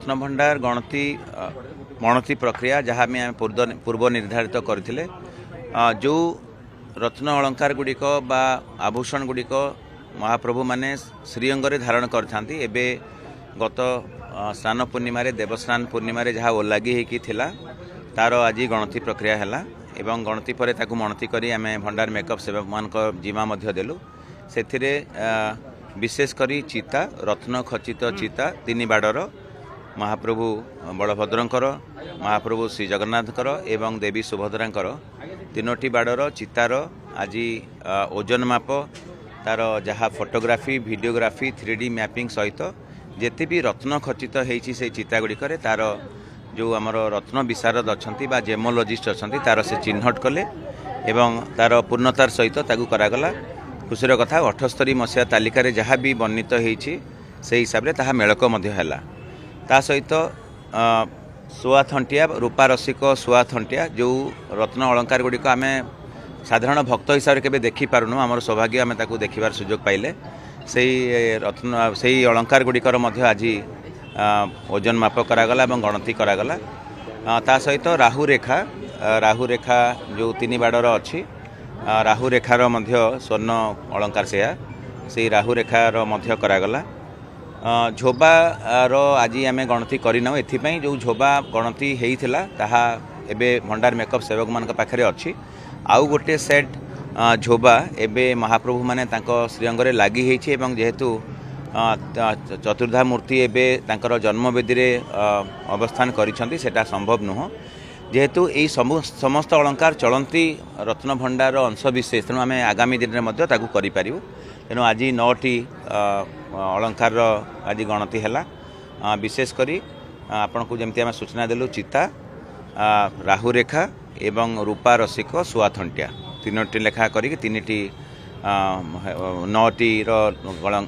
रत्नभंडार गणति गणति प्रक्रिया जहाँ आम पूर्व निर्धारित करथिले जो रत्न अलंकार गुड़िक बा आभूषण गुड़िक महाप्रभु माने श्रीअंगरे धारण करथांती एबे गत स्नान पूर्णिमा देवस्नान पूर्णिमा जहाँ ओलागी होकी थिला तार आज गणति प्रक्रिया हैला एवं गणति पर ताकू मणति करी आम भंडार मेकअप सेवक मान जिमा मध्य देलु सेथिरे विशेष करी चिता रत्न खचित चिता तीन बाड़र महाप्रभु बलभद्रंकर महाप्रभु श्री जगन्नाथकर एवं देवी सुभद्रांकर तीनोटी बाड़र चितार आज ओजन माप तार जहाँ फोटोग्राफी वीडियोग्राफी 3D मैपिंग सहित जेते भी रत्न खचित होती से चिता गुड़िकर तार जो आमर रत्न विशारद अच्छा जेमोलोजिस्ट अच्छा तार से चिन्हट कले एवं तार पूर्णतार सहित ताकू करागला खुशीर कथा 78 मसीहा तालिकार जहाँ भी वर्णित होती से हिसाब से ताहा मेलक है ता सहित सुआ थंटिया रूपा रसिक सुआ थंटिया जो रत्न अलंकार गुड़िक आम साधारण भक्त हिसाब से देखी पारुनु आमर सौभाग्य आम ताकू देखिबार सुजोग पाइले से रत्न से अलंकार गुड़िकर आज ओजन माप करागला एवं गणति करागला ता सहित राहु रेखा जो तीन बाड़र अच्छी राहु रेखार स्वर्ण अलंकार से राहु रेखार करागला झोबार आज आम गणति करना एथिपाई जो झोबा गणति होता ताहा एबे भंडार मेकअप सेवक मान पाखे अच्छी आउ गोटे सेट झोबा एबे महाप्रभु माने तांको श्रीअंगरे लागी होइछि एवं जेहेतु चतुर्धा मूर्ति एबे तांकर जन्मवेदी रे अवस्थान करिसंती सेटा संभव नुह जेहेतु यही समस्त अलंकार चलती रत्न भंडार अंश विशेष तेणु आम आगामी दिन में ताकू करूँ तेणु आज 9टी अलंकार आज गणति है विशेषकर आपण को जमती आम सूचना देलु चिता राहु रेखा एवं रूपा रसिक सुआ थंटिया तीनोटी लेखा करी 3टी 9टी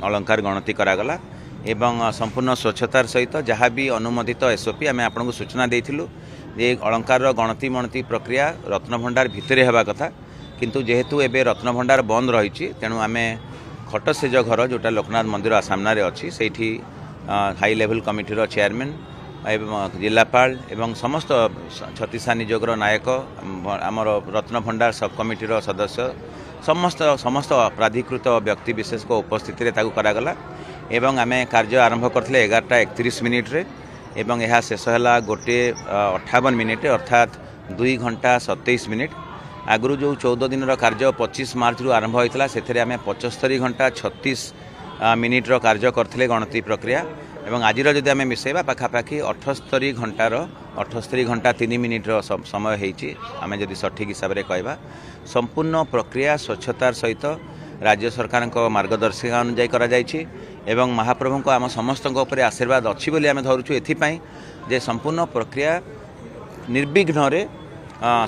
अलंकार गणति करागला एवं संपूर्ण स्वच्छतार सहित जहाँ भी अनुमोदित एसओपी आम आपको सूचना देइथिलु जे अलंकार गणति मणति प्रक्रिया रत्नभंडार भितरे हेबा कथा किंतु जेहेतु एबे रत्नभंडार बंद रही तेणु आम खटसेज घर जोटा लोकनाथ मंदिर सामने अच्छी से हाई लेवल कमिटीर चेयरमैन एवं जिलापाल एवं समस्त छत्तीसा निजोगर नायक आमर रत्नभंडार सब कमिटीर सदस्य समस्त प्राधिकृत व्यक्ति विशेष को उपस्थिति करागला एवं आम कार्य आरंभ करते 11:31 एवं यह शेष है 1:58 अर्थात 2 घंटा 27 मिनिट आगु जो 14 दिन कार्य 25 मार्च रु आरंभ होता से आम 75 घंटा 36 मिनिट्र कार्य करते गणति प्रक्रिया एवं आज जदि आम मिसेबा पाखापाखि 78 घंटा 3 मिनिट्र समय होती आम जदि सठिक हिसाब से कहवा संपूर्ण प्रक्रिया स्वच्छतार सहित राज्य सरकार मार्गदर्शिका अनुजाई करा जायछि एवं महाप्रभु को आम समस्त आशीर्वाद अच्छी बोली आम धरुचु एथिपाई जे संपूर्ण प्रक्रिया निर्विघ्न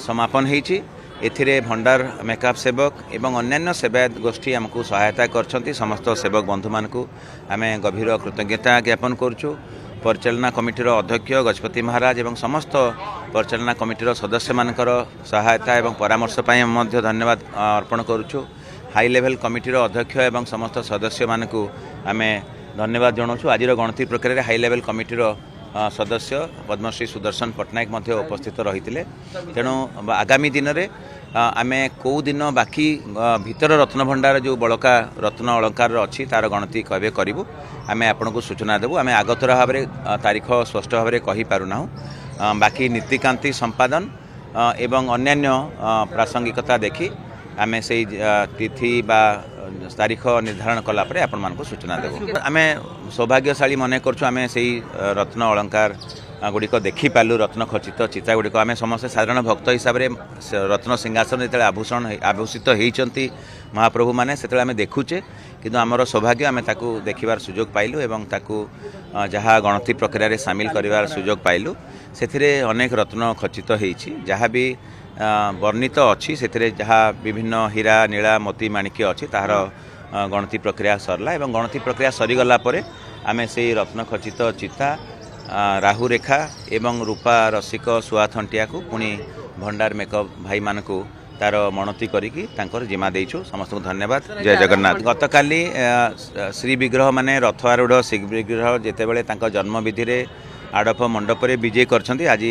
समापन होइछि एथिरे भंडार मेकअप सेवक एवं अन्यान्य सेवायत गोष्ठी आमको सहायता करछंती समस्त सेवक बंधु मानकु आम गभीर कृतज्ञता ज्ञापन करुचु परिचालना कमिटीर अध्यक्ष गजपति महाराज एवं समस्त परिचालना कमिटीर सदस्य मानकर सहायता एवं परामर्श पाई मध्य धन्यवाद अर्पण करुचु हाई लेवल कमिटीर अध्यक्ष एवं समस्त सदस्य मानकु आम धन्यवाद जनाऊँ आज गणति प्रक्रिया हाई लेवल कमिटीर सदस्य पद्मश्री सुदर्शन पट्टनायक मध्य उपस्थित रही तेणु आगामी दिन में आम कौ दिन बाकी भितर रत्न भंडार जो बड़का रत्न अलंकार अच्छी तार गणति कबे करूँ आम आपण को सूचना देवु आम आगतरा भाव तारीख स्पष्ट भाव में कहीपारूना बाकी नीतिकांति संपादन एवं अन्यान्य प्रासंगिकता देखी आम से तिथि बा तारीख निर्धारण कलापर आपण मानक सूचना देवु आम सौभाग्यशाली मन करछु आम से रत्न अलंकार गुड़िक देखी पालु रत्न खचित चिता गुड़िक आम समस्त साधारण भक्त हिसाब से रत्न सिंहासन जो आभूषण आभूषित होती महाप्रभु माने से आम देखुचे किंतु आमर सौभाग्य आम ताकू देखिबार सुजोग पाइलु एवं ताकू जहाँ गणति प्रक्रिया सामिल करिवार सुजोग पाइलु सेथिरे अनेक रत्न खचित होइछि जहाँ भी वर्णित अच्छी से जहाँ विभिन्न हीरा नीला मोती माणिक्य अच्छी तार गणति प्रक्रिया सरला एवं गणति प्रक्रिया सरीगला आम से रत्न खचित चिता राहु रेखा एवं रूपा रसिक सुआ थंटिया को पुणी भंडार मेकअप भाई मानकू तार मणति करिकी तांकर जिमा देइछु समस्त धन्यवाद जय जगन्नाथ गतकाली श्री विग्रह माने रथ आरूढ़ श्री विग्रह जेतेबेले तांकर जन्म विधि रे आड़प मंडपरे विजय करछन्ती। आज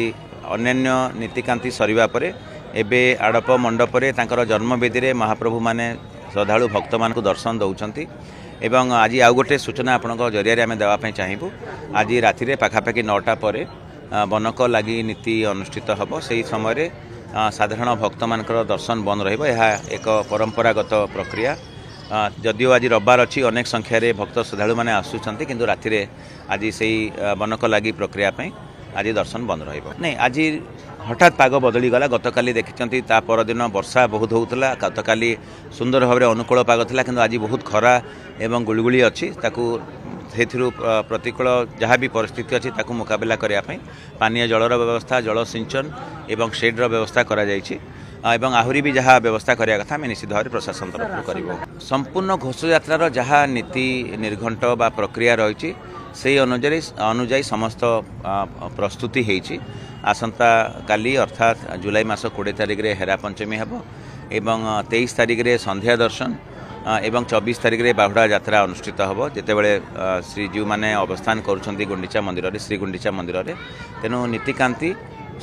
अन्यान्य नीतिकांति सरिबा परे एबे आड़प मंडपरे तांकर जन्मवेदी रे महाप्रभु माने श्रद्धालु भक्त मान को दर्शन दौरान एवं आज आउ गोटे सूचना आपण जरिया आम देवाई चाहबू। आज राति पाखापाखि 9टा पर बनक लगी नीति अनुष्ठित हम से समय साधारण भक्त मान दर्शन बंद रहा परंपरागत प्रक्रिया। जदियो आज रविवार अच्छी अनेक संख्यार भक्त श्रद्धालु मैंने आसुँच किंतु राति आज से बनक लगी प्रक्रिया आज दर्शन बंद नहीं। आज हठात पाग बदली गला। गतकाली देखिंट ता परदिन वर्षा बहुत होता। गतकाली सुंदर भाव अनुकूल पाग था कि आज बहुत खरा एवं गुलगुली अच्छी से प्रतिकूल जहाँ भी परिस्थिति अच्छी ताकू मुकाबला करने पानीय जलर व्यवस्था जल सिंचन एवं शेड्र व्यवस्था करा जायछि एवं आहरी भी जहाँ व्यवस्था करने कथा आम निश्चित भाव प्रशासन तरफ कर संपूर्ण घोषयात्रार जहाँ नीति निर्घंट बा प्रक्रिया रही से अनुजाई समस्त प्रस्तुति होती। आसंता काली अर्थात जुलाई मास 20 तारिख रे हेरा पंचमी हेब एवं 23 तारिख रे संध्या दर्शन एवं 24 तारिख रे बाहुड़ा यात्रा अनुष्ठित होब जितेबले श्रीजीव माने अवस्थान करुछंती गुंडीचा मंदिर रे श्री गुंडीचा मंदिर रे। तेणु नीतिकांति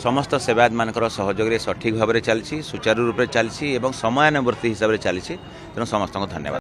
समस्त सेवायत मानकर सहयोग रे सठिक भाव में चलछि सुचारू रूप से चलछि एवं समयानुवर्ती हिसाब से चलछि। तेणु समस्त को धन्यवाद।